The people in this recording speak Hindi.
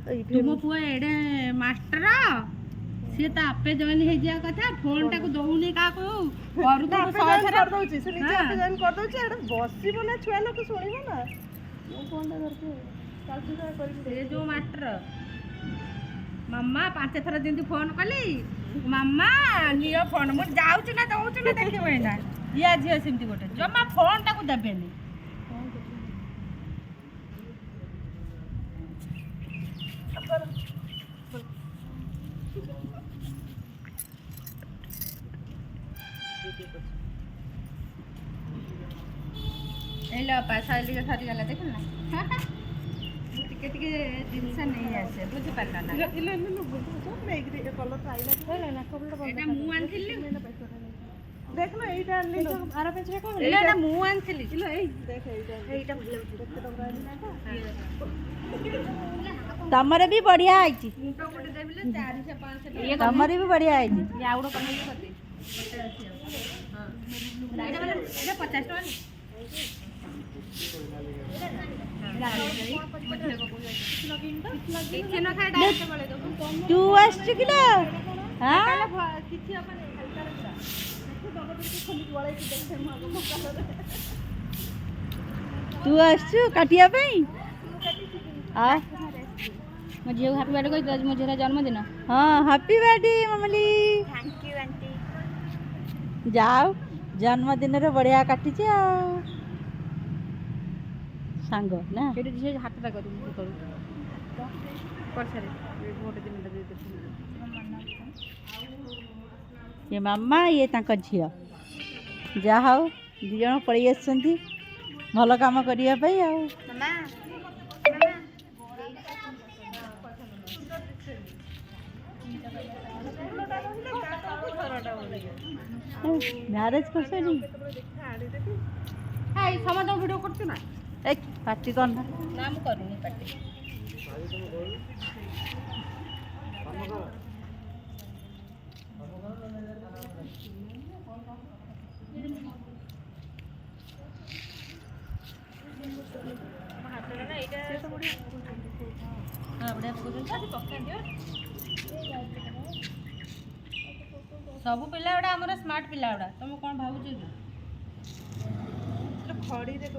तुम पुआ एडे मास्टर सी तो आपे जॉइन हो जा कथा फोन टाको दउनी का को करू तो जॉइन कर दउची से नीचे आपे जॉइन कर दउची एडा बसिबो ना छुआ लोक सुनिबो ना मो फोन टा करके चालू का करी से जो मास्टर मम्मा 5 थर दिन फोन कली मम्मा नियो फोन मु जाउच ना दउच ना देखिबे ना या झियो सिमती गोटे जम्मा फोन टाको देबेनी एलो पैसा लिके सरी गला देख ना टिके टिके जिनस नहीं आसे बुझि पारला ना इले इले लो बुझो मेग रे कलर आइला हेले ना कबल एटा मु आनथिली देख ना एटा आनली लो आरा पेज रे कोन एटा मु आनथिली इलो एई देख एटा भले देखते टंगा आनी ना तमरे भी बढ़िया आइची मु तो गोटे देबिले 400 500 ये तमरे भी बढ़िया आइची याउडो कने कते हां एटा 50 टका तू आसछु किलो हां तू आसछु काटिया पई आ मो झियो हैप्पी बर्थडे कहि मो झियो जन्मदिन हां हैप्पी बर्थडे ममली थैंक यू आंटी जाओ जन्मदिन रे बढ़िया काटिची आ सांग ना केडी झियो हातटा करू करू कर सारे गोटे दिन दे दे ये मामा ये तांका झियो जा हाउ दी जण पळी आछंती भलो काम करिया पई आ मामा मैरिज करछनी हाय समाज वीडियो करछु ना ए पार्टी करना नाम करूनी पार्टी सब पिला गुड़ा स्मार्ट पिला गुड़ा तुम कौन भावुच खड़ी रे